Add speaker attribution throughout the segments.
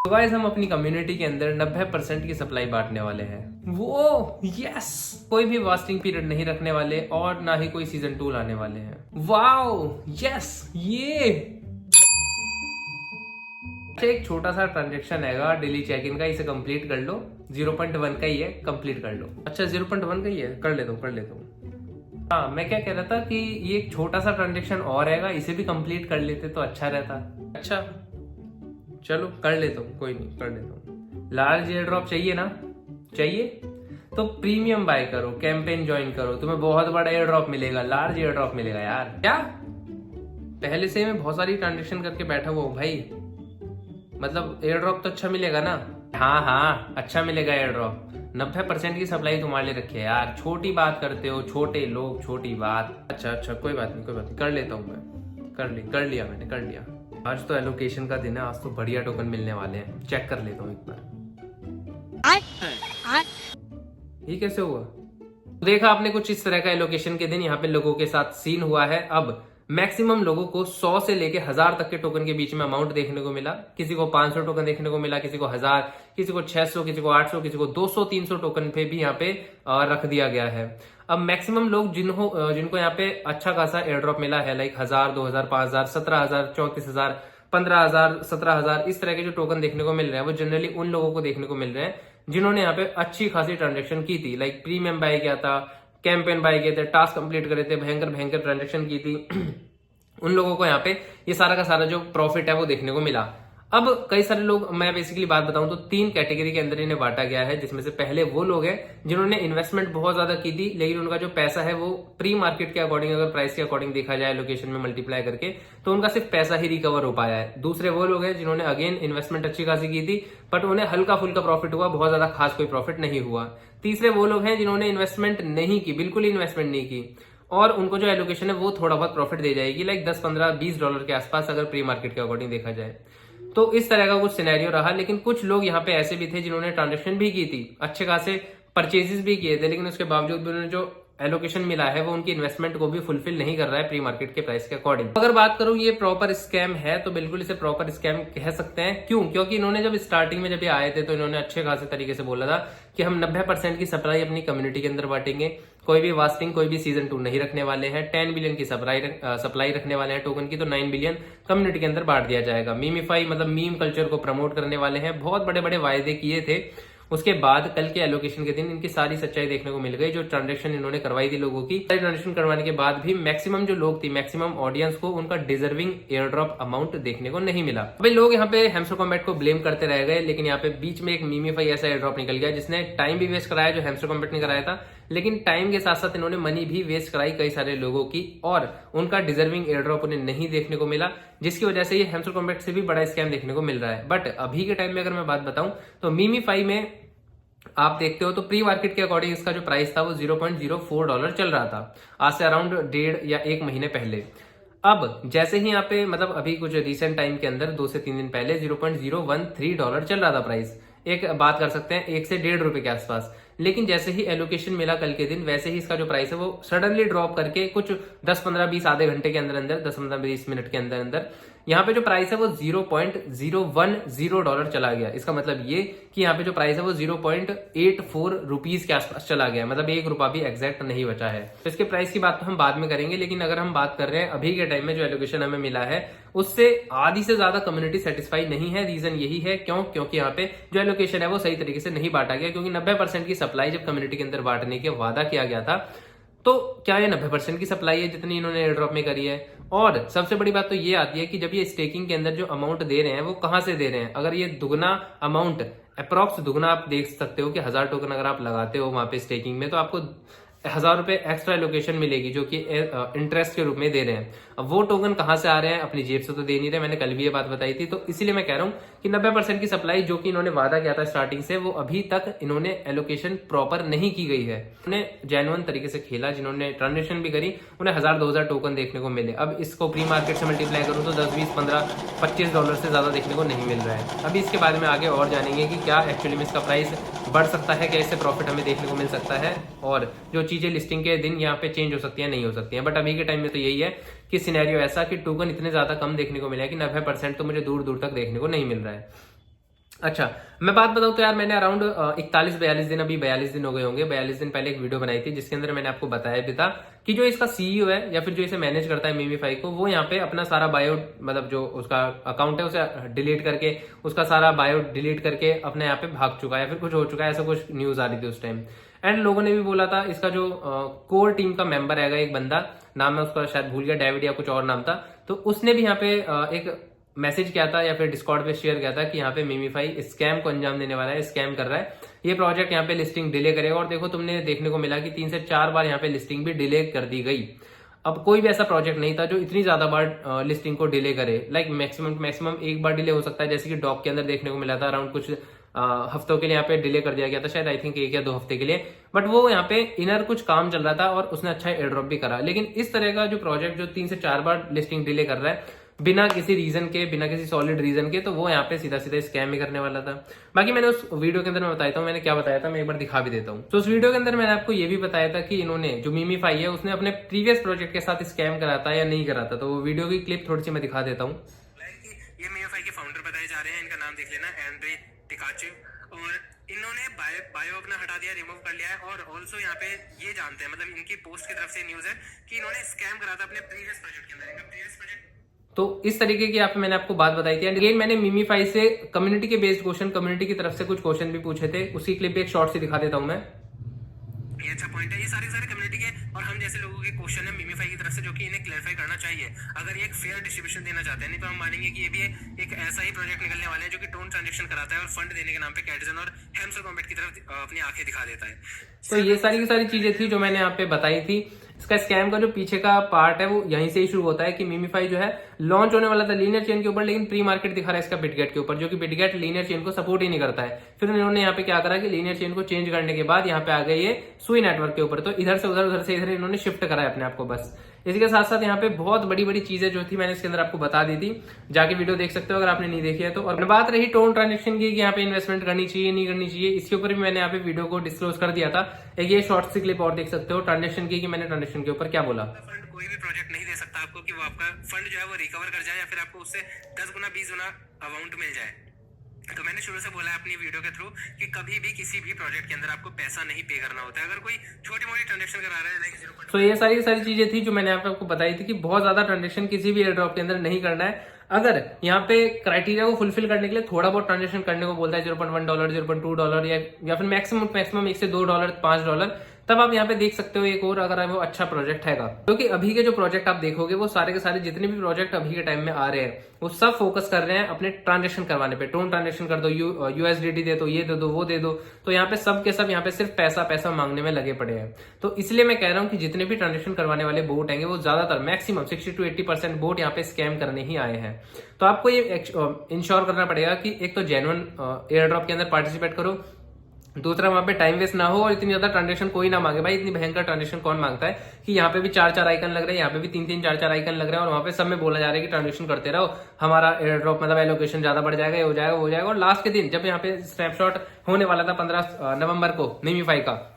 Speaker 1: तो गाइस हम अपनी कम्युनिटी के अंदर 90% की सप्लाई बांटने वाले हैं। वो यस, कोई भी वास्टिंग पीरियड नहीं रखने वाले और ना ही कोई सीजन 2 लाने वाले हैं। वाओ यस, ये एक छोटा सा ट्रांजेक्शन हैगा डेली चेक इन का, इसे कंप्लीट कर लो। 0.1 का ही है, कंप्लीट कर लो। अच्छा 0.1 का ही है, कर लेता हूँ। हाँ मैं क्या कह रहा था कि ये एक छोटा सा ट्रांजेक्शन और हैगा, इसे भी कंप्लीट कर लेते तो अच्छा रहता। अच्छा चलो कर लेता हूँ, कोई नहीं कर लेता हूँ। लार्ज एयर ड्रॉप चाहिए ना? चाहिए तो प्रीमियम बाय करो, कैंपेन ज्वाइन करो, तुम्हें बहुत बड़ा एयर ड्रॉप मिलेगा, लार्ज एयर ड्रॉप मिलेगा यार। क्या पहले से मैं बहुत सारी ट्रांजेक्शन करके बैठा हुआ हूँ भाई, मतलब एयर ड्रॉप तो अच्छा मिलेगा ना? हाँ अच्छा मिलेगा एयर ड्रॉप। 90% की सप्लाई तुम्हारे लिए रखी है यार, छोटी बात करते हो, छोटे लोग छोटी बात। अच्छा कोई बात नहीं, कर लेता हूँ मैं। कर लिया मैंने। आज तो एलोकेशन का दिन है, आज तो बढ़िया टोकन मिलने वाले हैं, चेक कर लेता हूँ एक बार। ये कैसे हुआ? देखा आपने, कुछ इस तरह का एलोकेशन के दिन यहाँ पे लोगों के साथ सीन हुआ है। अब मैक्सिमम लोगों को 100 से लेके 1000 तक के टोकन के बीच में अमाउंट देखने को मिला। किसी को 500 टोकन देखने को मिला, किसी को 1000, किसी को 600, किसी को 800, किसी को 200, 300 टोकन पे भी यहाँ पे रख दिया गया है। अब मैक्सिमम लोग जिनको यहाँ पे अच्छा खासा एयर ड्रॉप मिला है, लाइक 1000, 2000, 5000, 17000, 34000, 15000, 17000, इस तरह के जो टोकन देखने को मिल रहे हैं वो जनरली उन लोगों को देखने को मिल रहे हैं जिन्होंने यहाँ पे अच्छी खासी ट्रांजेक्शन की थी, लाइक प्रीमियम बाय किया था, कैंपेन बाय किए थे, टास्क कंप्लीट करे थे, भयंकर ट्रांजेक्शन की थी। उन लोगों को यहाँ पे ये सारा का सारा जो प्रॉफिट है वो देखने को मिला। अब कई सारे लोग, मैं बेसिकली बात बताऊं तो 3 कैटेगरी के अंदर इन्हें बांटा गया है, जिसमें से पहले वो लोग हैं जिन्होंने इन्वेस्टमेंट बहुत ज्यादा की थी, लेकिन उनका जो पैसा है वो प्री मार्केट के अकॉर्डिंग, अगर प्राइस के अकॉर्डिंग देखा जाए लोकेशन में मल्टीप्लाई करके, तो उनका सिर्फ पैसा ही रिकवर हो पाया है। दूसरे वो लोग हैं जिन्होंने अगेन इन्वेस्टमेंट अच्छी खासी की थी बट उन्हें हल्का फुल्का प्रॉफिट हुआ, बहुत ज्यादा खास कोई प्रॉफिट नहीं हुआ। तीसरे वो लोग हैं जिन्होंने इन्वेस्टमेंट नहीं की, बिल्कुल ही इन्वेस्टमेंट नहीं की, और उनको जो एलोकेशन है वो थोड़ा बहुत प्रॉफिट दे जाएगी, लाइक 10, 15, 20 डॉलर के आसपास, अगर प्री मार्केट के अकॉर्डिंग देखा जाए तो इस तरह का कुछ सिनेरियो रहा। लेकिन कुछ लोग यहाँ पे ऐसे भी थे जिन्होंने ट्रांजेक्शन भी की थी, अच्छे खासे परचेजेस भी किए थे, लेकिन उसके बावजूद भी उन्होंने जो एलोकेशन मिला है वो उनकी इन्वेस्टमेंट को भी फुलफिल नहीं कर रहा है प्री मार्केट के प्राइस के अकॉर्डिंग। अगर बात करूं ये प्रॉपर स्कैम है तो बिल्कुल इसे प्रॉपर स्कैम कह सकते हैं। क्यों? क्योंकि इन्होंने जब स्टार्टिंग में जब ये आए थे तो इन्होंने अच्छे खासे तरीके से बोला था कि हम 90% की सप्लाई अपनी कम्युनिटी के अंदर बांटेंगे, कोई भी वास्टिंग, कोई भी सीजन 2 नहीं रखने वाले हैं, 10 बिलियन की सप्लाई रखने वाले हैं टोकन की, तो 9 बिलियन कम्युनिटी के अंदर बांट दिया जाएगा। मीमीफाई मतलब मीम कल्चर को प्रमोट करने वाले हैं, बहुत बड़े बड़े वायदे किए थे। उसके बाद कल के एलोकेशन के दिन इनकी सारी सच्चाई देखने को मिल गई। जो ट्रांजेक्शन इन्होंने करवाई थी लोगों की, सारी ट्रांजेक्शन करवाने के बाद भी मैक्सिमम जो लोग थी, मैक्सिमम ऑडियंस को उनका डिजर्विंग एयर ड्रॉप अमाउंट देखने को नहीं मिला। अभी लोग यहाँ पे हैमस्टर कॉम्बैट को ब्लेम करते रह गए, लेकिन यहाँ पे बीच में एक मीमीफाई ऐसा एयर ड्रॉप निकल गया जिसने टाइम भी वेस्ट कराया जो हैमस्टर कॉम्बैट ने कराया था, लेकिन टाइम के साथ साथ इन्होंने मनी भी वेस्ट कराई कई सारे लोगों की, और उनका डिजर्विंग एयर ड्रॉप उन्हें नहीं देखने को मिला, जिसकी वजह से ये हैमस्टर कॉम्बैट से भी बड़ा स्कैम देखने को मिल रहा है। बट अभी के टाइम में अगर मैं बात बताऊं तो मीमीफाई में आप देखते हो तो प्री मार्केट के अकॉर्डिंग इसका जो प्राइस था वो $0.04 चल रहा था, आज से अराउंड 1.5 या 1 महीने पहले। अब जैसे ही यहाँ पे मतलब अभी कुछ रिसेंट टाइम के अंदर 2 से 3 दिन पहले $0.013 चल रहा था प्राइस, एक बात कर सकते हैं 1 से 1.5 रुपए के आसपास। लेकिन जैसे ही एलोकेशन मिला कल के दिन, वैसे ही इसका जो प्राइस है वो सडनली ड्रॉप करके कुछ 10, 15, 20 आधे घंटे के अंदर 10, 15, 20 मिनट के अंदर यहाँ पे जो प्राइस है वो $0.010 चला गया। इसका मतलब ये कि यहाँ पे जो प्राइस है वो 0.84 रुपीज के आसपास चला गया, मतलब 1 रुपया भी एग्जैक्ट नहीं बचा है। तो इसके प्राइस की बात तो हम बाद में करेंगे, लेकिन अगर हम बात कर रहे हैं अभी के टाइम में जो एलोकेशन हमें मिला है उससे आधी से ज्यादा कम्युनिटी सेटिस्फाई नहीं है। रीजन यही है, क्योंकि यहाँ पे जो एलोकेशन है वो सही तरीके से नहीं बांटा गया, क्योंकि 90% की सप्लाई जब कम्युनिटी के अंदर बांटने के वादा किया गया था तो क्या ये 90% की सप्लाई है जितनी इन्होंने एयर ड्रॉप में करी है? और सबसे बड़ी बात तो ये आती है कि जब ये स्टेकिंग के अंदर जो अमाउंट दे रहे हैं वो कहां से दे रहे हैं? अगर ये दुगना अमाउंट, अप्रॉक्स दुगना, आप देख सकते हो कि 1000 टोकन अगर आप लगाते हो वहां पे स्टेकिंग में तो आपको 1000 रुपए एक्स्ट्रा एलोकेशन मिलेगी, जो कि इंटरेस्ट के रूप में दे रहे हैं। अब वो टोकन कहां से आ रहे हैं? अपनी जेब से तो दे नहीं रहे, मैंने कल भी ये बात बताई थी। तो इसीलिए मैं कह रहा हूं कि 90% की सप्लाई जो कि इन्होंने वादा किया था स्टार्टिंग से, वो अभी तक इन्होंने एलोकेशन प्रॉपर नहीं की गई है। उन्हें जेन्युइन तरीके से खेला, जिन्होंने ट्रांजेक्शन भी करी उन्हें 1000, 2000 टोकन देखने को मिले। अब इसको प्री मार्केट से मल्टीप्लाई करूं तो 10, 20, 15, $25 से ज्यादा देखने को नहीं मिल रहा है। अभी इसके बारे में आगे और जानेंगे कि क्या एक्चुअली में इसका प्राइस बढ़ सकता है, क्या इससे प्रॉफिट हमें देखने को मिल सकता है, और जो चीजें लिस्टिंग के दिन यहाँ पे चेंज हो सकती है, नहीं हो सकती है। बट अभी के टाइम में तो यही है कि सिनेरियो ऐसा कि टोकन इतने ज्यादा कम देखने को मिला है कि 90% तो मुझे दूर दूर तक देखने को नहीं मिल रहा है। अच्छा, मैं बात बताऊं तो यार मैंने अराउंड 41-42 दिन, अभी 42 दिन हो गए होंगे, 42 दिन पहले एक वीडियो बनाई थी जिसके अंदर मैंने आपको बताया भी था कि जो इसका सीईओ है या फिर जो इसे मैनेज करता है मीमीफाई को, वो यहाँ पे अपना सारा बायो, मतलब जो उसका अकाउंट है उसे डिलीट करके, उसका सारा बायो डिलीट करके अपने यहाँ पे भाग चुका है या फिर कुछ हो चुका है, ऐसा कुछ न्यूज आ रही थी उस टाइम। एंड लोगों ने भी बोला था, इसका जो कोर टीम का मेंबर है एक बंदा, नाम है उसका शायद भूल गया, डेविड या कुछ और नाम था, तो उसने भी यहाँ पे एक मैसेज किया था या फिर डिस्कॉर्ड पे शेयर किया था कि यहाँ पे मीमीफाई स्कैम को अंजाम देने वाला है, स्कैम कर रहा है, ये प्रोजेक्ट यहाँ पे लिस्टिंग डिले करेगा। और देखो तुमने देखने को मिला कि 3 से 4 बार यहाँ पे लिस्टिंग भी डिले कर दी गई। अब कोई भी ऐसा प्रोजेक्ट नहीं था जो इतनी ज्यादा बार लिस्टिंग को डिले करे, लाइक मैक्सिमम एक बार डिले हो सकता है, जैसे कि डॉक के अंदर देखने को मिला था, अराउंड कुछ हफ्तों के लिए यहाँ पे डिले कर दिया गया था, शायद आई थिंक 1 या 2 हफ्ते के लिए। बट वो यहाँ पे इनर कुछ काम चल रहा था और उसने अच्छा एयर ड्रॉप भी करा। लेकिन इस तरह का जो प्रोजेक्ट जो 3 से 4 बार लिस्टिंग डिले कर रहा है बिना किसी रीजन के, बिना किसी सॉलिड रीजन के, तो वो यहाँ पे सीधा सीधा स्कैम ही करने वाला था। बाकी मैंने उस वीडियो के अंदर मैं बताता हूँ मैंने क्या बताया था, मैं एक बार दिखा भी देता हूँ। तो उस वीडियो के अंदर मैंने आपको ये भी बताया था कि इन्होंने जो मीमीफाई है उसने अपने प्रीवियस प्रोजेक्ट के साथ स्कैम करा था या नहीं करा था। तो वो वीडियो की क्लिप थोड़ी सी मैं दिखा देता हूँ।
Speaker 2: ये मीमीफाई के फाउंडर बताए जा रहे हैं, इनका नाम देख लेना, एंड्रे टिकाचे, और इन्होंने बायो अपना हटा दिया, रिमूव कर लिया है। और ऑल्सो यहाँ पे ये जानते हैं, मतलब इनकी पोस्ट की तरफ से न्यूज है कि इन्होंने स्कैम करा था अपने प्रीवियस प्रोजेक्ट के अंदर। इनका प्रीवियस प्रोजेक्ट
Speaker 1: तो इस तरीके की यहाँ पे मैंने आपको बात बताई थी। एंड अगेन मैंने मीमीफाई से कम्युनिटी के बेस्ड क्वेश्चन, कम्युनिटी की तरफ से कुछ क्वेश्चन भी पूछे थे, उसकी क्लिप भी एक शॉर्ट से दिखा देता हूँ मैं।
Speaker 2: ये अच्छा पॉइंट है, ये सारे कम्युनिटी के और हम जैसे लोगों के क्वेश्चन है मीमीफाई की तरफ से, जो कि इन्हें क्लैरिफाई करना चाहिए अगर ये एक फेयर डिस्ट्रीब्यूशन देना चाहते हैं। नहीं तो हम मानेंगे कि ये भी एक ऐसा ही प्रोजेक्ट निकलने वाला है जो कि टोन ट्रांजेक्शन कराता है और फंड देने के नाम पे कैटजन और हैमस्टर कॉम्बैट की तरफ अपनी आंखें दिखा देता है।
Speaker 1: तो ये सारी की सारी चीजें थी जो मैंने यहाँ पे बताई थी। इसका स्कैम का जो पीछे का पार्ट है वो यहीं से ही शुरू होता है कि मीमीफाई जो है लॉन्च होने वाला था लीनियर चेन के ऊपर, लेकिन प्री मार्केट दिखा रहा है इसका बिटगेट के ऊपर, जो कि बिटगेट लीनियर चेन को सपोर्ट ही नहीं करता है। फिर इन्होंने यहाँ पे क्या करा कि लीनियर चेन को चेंज करने के बाद यहाँ पे आ गए ये सुई नेटवर्क के ऊपर, तो इधर से उधर, उधर से इधर इन्होंने शिफ्ट करा है अपने आप को बस। इसी के साथ साथ यहाँ पे बहुत बड़ी बड़ी चीजें जो थी मैंने इसके अंदर आपको बता दी थी, जाके वीडियो देख सकते हो अगर आपने नहीं देखी है तो। और बात रही टोन ट्रांजेक्शन की कि यहाँ पे इन्वेस्टमेंट करनी चाहिए नहीं करनी चाहिए, इसके ऊपर भी मैंने यहाँ पे वीडियो को डिस्क्लोज कर दिया था। एक ये शॉर्ट सी क्लिप और देख सकते हो ट्रांजेक्शन की, कि मैंने ट्रांजेक्शन के ऊपर क्या बोला।
Speaker 2: फंड कोई भी प्रोजेक्ट नहीं दे सकता आपको कि वो आपका फंड जो है वो रिकवर कर जाए या फिर आपको उससे 10 गुना 20 गुना अमाउंट मिल जाए। तो मैंने शुरू से बोला है अपनी वीडियो के थ्रू कि कभी भी किसी भी प्रोजेक्ट के अंदर आपको पैसा नहीं पे करना होता है। अगर कोई छोटी मोटी ट्रांजेक्शन करा रहा है लाइक
Speaker 1: तो ये सारी चीजें थी जो मैंने आपको बताई थी कि बहुत ज्यादा ट्रांजेक्शन किसी भी एयर ड्रॉप के अंदर नहीं करना है। अगर यहाँ पे क्राइटेरिया को फुलफिल करने के लिए थोड़ा बहुत ट्रांजेक्शन करने को बोलता है, $0.1, $0.2 या फिर मैक्सिमम $1 से $2, $5, तब आप यहाँ पे देख सकते हो एक और, अगर वो अच्छा प्रोजेक्ट हैगा। क्योंकि अभी के जो प्रोजेक्ट आप देखोगे वो सारे के सारे जितने भी प्रोजेक्ट अभी के टाइम में आ रहे हैं वो सब फोकस कर रहे हैं अपने ट्रांजेक्शन करवाने पे। टोन ट्रांजेक्शन कर दो, यूएसडीटी दे दो, ये दे दो, वो दे दो, तो यहाँ पे सब के सब यहाँ पे सिर्फ पैसा पैसा मांगने में लगे पड़े हैं। तो इसलिए मैं कह रहा हूँ कि जितने भी ट्रांजेक्शन करवाने वाले बोट हैं वो ज्यादातर मैक्सिमम 60 to 80% बोट यहाँ पे स्कैम करने ही आए हैं। तो आपको ये इंश्योर करना पड़ेगा कि एक तो जेन्युइन एयर ड्रॉप के अंदर पार्टिसिपेट करो, दूसरा वहां पे टाइम वेस्ट ना हो और इतनी ज्यादा ट्रांजेक्शन कोई ना मांगे। भाई इतनी भयंकर ट्रांजेक्शन कौन मांगता है कि यहाँ पे भी 4-4 आइकन लग रहे हैं, यहाँ पे भी 3-3 4-4 आइकन लग रहे हैं और वहां पे सब में बोला जा रहा है कि ट्रांजेक्शन करते रहो, हमारा एयर ड्रॉप मतलब एलोकेशन ज्यादा बढ़ जाएगा, ये हो जाएगा वो हो जाएगा। और लास्ट के दिन जब यहाँ पे स्नैपशॉट होने वाला था 15 नवंबर को मीमीफाई का,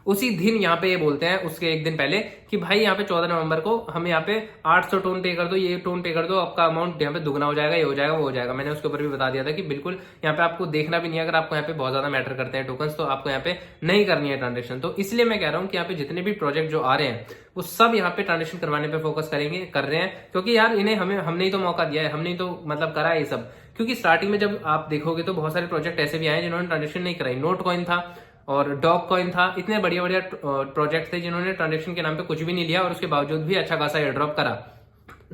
Speaker 1: उसी दिन यहाँ पे ये बोलते हैं उसके एक दिन पहले कि भाई यहाँ पे 14 नवंबर को हम यहाँ पे 800 टोन पे कर दो, ये टोन पे कर दो, आपका अमाउंट यहाँ पे दुगना हो जाएगा, ये हो जाएगा वो हो जाएगा। मैंने उसके ऊपर भी बता दिया था कि बिल्कुल यहाँ पे आपको देखना भी नहीं है, अगर आपको यहाँ पे बहुत ज्यादा मैटर करते हैं टोकन्स तो आपको यहाँ पे नहीं करनी है ट्रांजेक्शन। तो इसलिए मैं कह रहा हूँ कि यहाँ पे जितने भी प्रोजेक्ट जो आ रहे हैं वो सब यहाँ पे ट्रांजेक्शन करवाने पे फोकस करेंगे, कर रहे हैं, क्योंकि यार इन्हें हमने ही तो मौका दिया है, हमने ही तो मतलब करा है ये सब। क्योंकि स्टार्टिंग में जब आप देखोगे तो बहुत सारे प्रोजेक्ट ऐसे भी आए जिन्होंने ट्रांजेक्शन नहीं कराई। नोट कॉइन था और डॉग कॉइन था, इतने बढ़िया बढ़िया प्रोजेक्ट थे जिन्होंने ट्रांजेक्शन के नाम पे कुछ भी नहीं लिया और उसके बावजूद भी अच्छा खासा एयर ड्रॉप करा।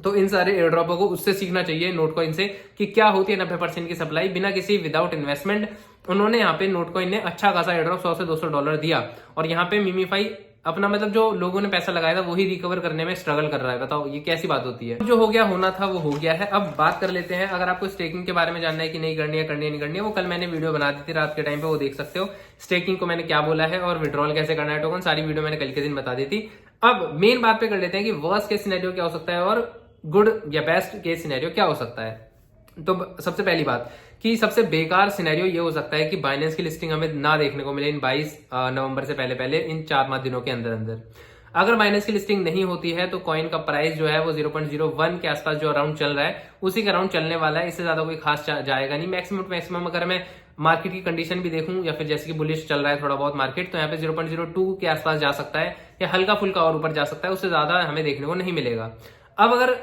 Speaker 1: तो इन सारे एयर ड्रॉपों को उससे सीखना चाहिए, नोट कॉइन से, कि क्या होती है 90% की सप्लाई बिना किसी विदाउट इन्वेस्टमेंट। उन्होंने यहाँ पे नोट कॉइन ने अच्छा खासा एयर ड्रॉप $100 से $200 दिया और यहाँ पे मीमीफाई अपना मतलब जो लोगों ने पैसा लगाया था वही रिकवर करने में स्ट्रगल कर रहा है। बताओ ये कैसी बात होती है। जो हो गया होना था वो हो गया है। अब बात कर लेते हैं, अगर आपको स्टेकिंग के बारे में जानना है कि नहीं करनी है नहीं करनी है, वो कल मैंने वीडियो बना दी थी रात के टाइम पे, वो देख सकते हो। स्टेकिंग को मैंने क्या बोला है और विड्रॉल कैसे करना है टोकन, सारी वीडियो मैंने कल के दिन बता दी थी। अब मेन बात पे कर लेते हैं कि वर्स्ट केस सिनेरियो क्या हो सकता है और गुड या बेस्ट केस सिनेरियो क्या हो सकता है। तो सबसे पहली बात कि सबसे बेकार सिनेरियो ये हो सकता है कि बाइनेंस की लिस्टिंग हमें ना देखने को मिले इन 22 नवंबर से पहले इन 4-5 दिनों के अंदर अंदर। अगर बाइनेंस की लिस्टिंग नहीं होती है तो कॉइन का प्राइस जो है वो 0.01 के आसपास जो अराउंड चल रहा है उसी के अराउंड चलने वाला है। इससे ज्यादा कोई खास जाएगा नहीं। मैक्सिमम अगर मैं मार्केट की कंडीशन भी देखूं या फिर जैसे कि बुलिश चल रहा है थोड़ा बहुत मार्केट, तो यहाँ पे 0.02 के आसपास जा सकता है या हल्का फुल्का और ऊपर जा सकता है, उससे ज्यादा हमें देखने को नहीं मिलेगा। अब अगर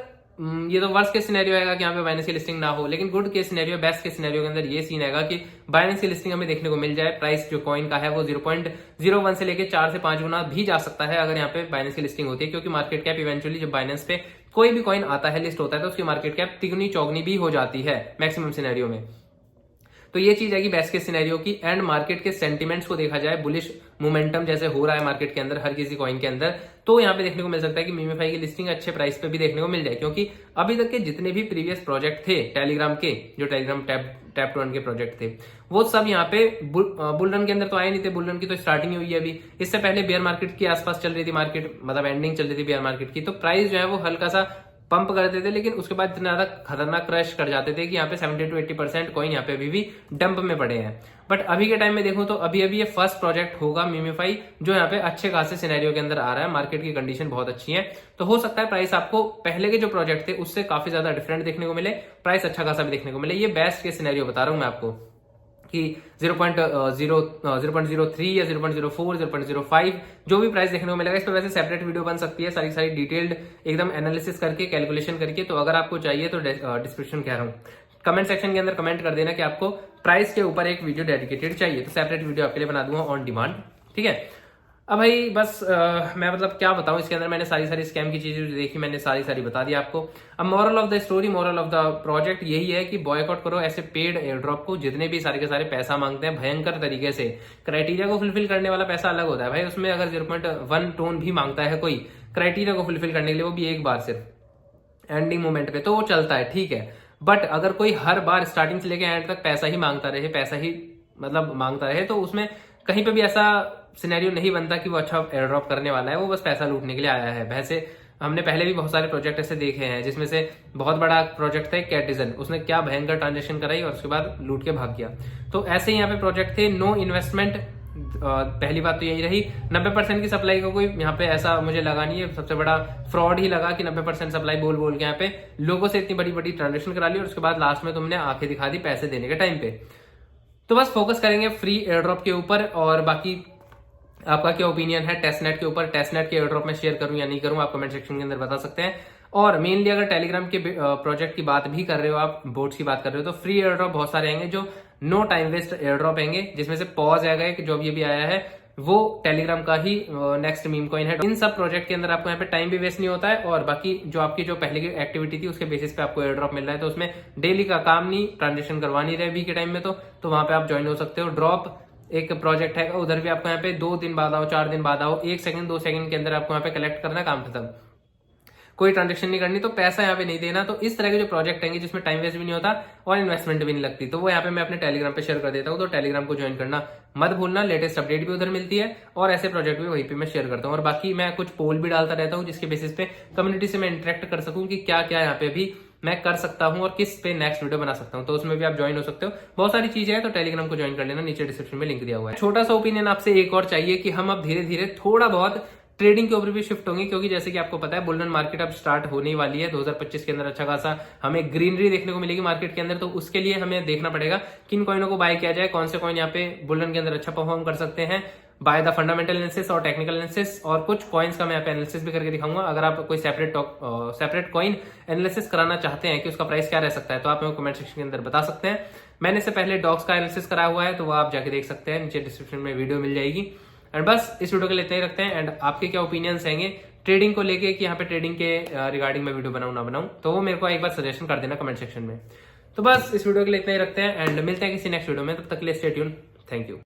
Speaker 1: ये तो वर्स्ट केस सिनेरियो आएगा कि यहाँ पे बाइनेंस की लिस्टिंग ना हो, लेकिन good case scenario, best case scenario के अंदर ये सीन आएगा कि बाइनेंस की लिस्टिंग हमें देखने को मिल जाए। प्राइस जो कॉइन का है वो 0.01 से लेके 4 से 5 गुना भी जा सकता है अगर यहाँ पे बाइनेंस की लिस्टिंग होती है, क्योंकि मार्केट कैप इवेंचुअली जब बाइनेंस पे कोई भी कॉइन आता है, लिस्ट होता है, तो उसकी मार्केट कैप तिगुनी चौगनी भी हो जाती है मैक्सिमम सिनेरियो में। तो ये चीज आएगी बेस्ट केस सिनेरियो की। एंड मार्केट के सेंटिमेंट्स को देखा जाए, बुलिश मोमेंटम जैसे हो रहा है मार्केट के अंदर हर किसी कॉइन के अंदर, तो यहाँ पे देखने को मिल सकता है कि मीमीफाई की लिस्टिंग अच्छे प्राइस पे भी देखने को मिल जाए, क्योंकि अभी तक के जितने भी प्रीवियस प्रोजेक्ट थे टेलीग्राम के, जो टेलीग्राम टैप टू अर्न के प्रोजेक्ट थे, वो सब यहाँ पे बुल रन के अंदर तो आए नहीं थे। बुल रन की तो स्टार्टिंग हुई है अभी, इससे पहले बेयर मार्केट के आसपास चल रही थी मार्केट, मतलब एंडिंग चल रही थी बेयर मार्केट की, तो प्राइस जो है वो हल्का सा पंप करते थे, लेकिन उसके बाद इतना ज्यादा खतरनाक क्रैश कर जाते थे कि यहाँ पे 70 to 80% कॉइन यहाँ पे अभी भी डंप में पड़े हैं। बट अभी के टाइम में देखूं तो अभी ये फर्स्ट प्रोजेक्ट होगा मीमीफाई जो यहाँ पे अच्छे खासे सिनेरियो के अंदर आ रहा है। मार्केट की कंडीशन बहुत अच्छी है, तो हो सकता है प्राइस आपको पहले के जो प्रोजेक्ट थे उससे काफी ज्यादा डिफरेंट देखने को मिले, प्राइस अच्छा खासा भी देखने को मिले। ये बेस्ट के सिनेरियो बता रहा हूं मैं आपको कि 0.03 या 0.04, 0.05 जो भी प्राइस देखने को मिलेगा। इस पर वैसे सेपरेट वीडियो बन सकती है, सारी डिटेल्ड एकदम एनालिसिस करके, कैलकुलेशन करके। तो अगर आपको चाहिए तो डिस्क्रिप्शन कह रहा हूँ, कमेंट सेक्शन के अंदर कमेंट कर देना कि आपको प्राइस के ऊपर एक वीडियो डेडिकेटेड चाहिए, तो सेपरेट वीडियो आपके लिए बना दूंगा ऑन डिमांड, ठीक है। अब भाई बस मैं मतलब क्या बताऊं, इसके अंदर मैंने सारी स्कैम की चीजें जो देखी मैंने सारी बता दी आपको। अब moral of the story, moral of the project यही है कि बॉयकॉट करो ऐसे पेड एयर ड्रॉप को, जितने भी सारे के सारे पैसा मांगते हैं भयंकर तरीके से। क्राइटेरिया को फुलफिल करने वाला पैसा अलग होता है भाई, उसमें अगर 0.1 टोन भी मांगता है कोई क्राइटेरिया को फुलफिल करने के लिए, वो भी एक बार सिर्फ एंडिंग मोमेंट पे, तो वो चलता है, ठीक है। बट अगर कोई हर बार स्टार्टिंग से लेकर एंड तक पैसा ही मांगता रहे, तो उसमें कहीं पे भी ऐसा सिनेरियो नहीं बनता कि वो अच्छा एयर ड्रॉप करने वाला है, वो बस पैसा लूटने के लिए आया है। वैसे हमने पहले भी बहुत सारे प्रोजेक्ट ऐसे देखे हैं, जिसमें से बहुत बड़ा प्रोजेक्ट था कैटिजन, उसने क्या भयंकर ट्रांजेक्शन कराई और उसके बाद लूट के भाग गया। तो ऐसे ही यहाँ पे प्रोजेक्ट थे, नो इन्वेस्टमेंट। पहली बात तो यही रही, 90% की सप्लाई का कोई यहाँ पे ऐसा मुझे लगा नहीं है। सबसे बड़ा फ्रॉड ही लगा कि 90% सप्लाई बोल के यहाँ पे लोगों से इतनी बड़ी ट्रांजेक्शन करा ली और उसके बाद लास्ट में तुमने आंखें दिखा दी पैसे देने के टाइम पे। तो बस फोकस करेंगे फ्री एयर ड्रॉप के ऊपर, और बाकी आपका क्या ओपिनियन है टेस्टनेट के ऊपर, टेस्टनेट के एयर ड्रॉप में शेयर करूं या नहीं करूं, आप कमेंट सेक्शन के अंदर बता सकते हैं। और मेनली अगर टेलीग्राम के प्रोजेक्ट की बात भी कर रहे हो, आप बोट्स की बात कर रहे हो, तो फ्री एयर ड्रॉप बहुत सारे आएंगे जो no time waste air drop आएंगे, जिसमें से पॉज आएगा कि जो भी आया है वो टेलीग्राम का ही नेक्स्ट मीम कॉइन है। इन सब प्रोजेक्ट के अंदर आपको यहाँ पे टाइम भी वेस्ट नहीं होता है, और बाकी जो आपकी जो पहले की एक्टिविटी थी उसके बेसिस पे आपको एयर ड्रॉप मिल रहा है, तो उसमें डेली का काम नहीं, ट्रांजेक्शन करवानी रहे अभी के टाइम में, तो वहां पे आप ज्वाइन हो सकते हो। ड्रॉप एक प्रोजेक्ट है, उधर भी आपको यहाँ पे 2 दिन बाद आओ, 4 दिन बाद आओ, 1 सेकंड 2 सेकंड के अंदर आपको यहाँ पे कलेक्ट करना, काम खत्म, कोई ट्रांजेक्शन नहीं करनी, तो पैसा यहाँ पे नहीं देना। तो इस तरह के जो प्रोजेक्ट आएंगे जिसमें टाइम वेस्ट भी नहीं होता और इन्वेस्टमेंट भी नहीं लगती, तो वो यहाँ पे मैं अपने टेलीग्राम पे शेयर कर देता हूँ, तो टेलीग्राम को ज्वाइन करना मत भूलना। लेटेस्ट अपडेट भी उधर मिलती है और ऐसे प्रोजेक्ट भी वहीं पे मैं शेयर करता हूँ। और बाकी मैं कुछ पोल भी डालता रहता हूँ, जिसके बेसिस पे कम्युनिटी से मैं इंटरेक्ट कर सकूँ कि क्या क्या यहाँ पे भी मैं कर सकता हूँ और किस पे नेक्स्ट वीडियो बना सकता हूँ, तो उसमें भी आप ज्वाइन हो सकते हो। बहुत सारी चीजें हैं, तो टेलीग्राम को ज्वाइन कर लेना, नीचे डिस्क्रिप्शन में लिंक दिया हुआ है। छोटा सा ओपिनियन आपसे एक और चाहिए कि हम अब धीरे धीरे थोड़ा बहुत ट्रेडिंग के ऊपर भी शिफ्ट होंगे, क्योंकि जैसे कि आपको पता है बुल रन मार्केट अब स्टार्ट होने वाली है 2025 के अंदर। अच्छा खासा हमें ग्रीनरी देखने को मिलेगी मार्केट के अंदर, तो उसके लिए हमें देखना पड़ेगा किन कॉइनों को बाय किया जाए, कौन से कॉइन यहाँ पे बुल रन के अंदर अच्छा परफॉर्म कर सकते हैं बाय द फंडामेंटल एनालिसिस और टेक्निकल एनालिसिस। और कुछ कॉइन्स का मैं यहाँ पे एनालिसिस भी करके दिखाऊंगा। अगर आप कोई सेपरेट कॉइन एनालिसिस कराना चाहते हैं कि उसका प्राइस क्या रह सकता है, तो आप मेरे कमेंट सेक्शन के अंदर बता सकते हैं। मैंने इससे पहले डॉक्स का एनालिसिस करा हुआ है, तो वो आप जाके देख सकते हैं, नीचे डिस्क्रिप्शन में वीडियो मिल जाएगी। एंड बस इस वीडियो के लिए इतना ही रखते हैं। एंड आपके क्या ओपिनियंस हैंगे ट्रेडिंग को लेके कि यहाँ पे ट्रेडिंग के रिगार्डिंग में वीडियो बनाऊं ना बनाऊं, तो वो मेरे को एक बार सजेशन कर देना कमेंट सेक्शन में। तो बस इस वीडियो के लिए इतना ही रखते हैं एंड मिलते हैं किसी नेक्स्ट वीडियो में, तब तक के लिए स्टे ट्यून, थैंक यू।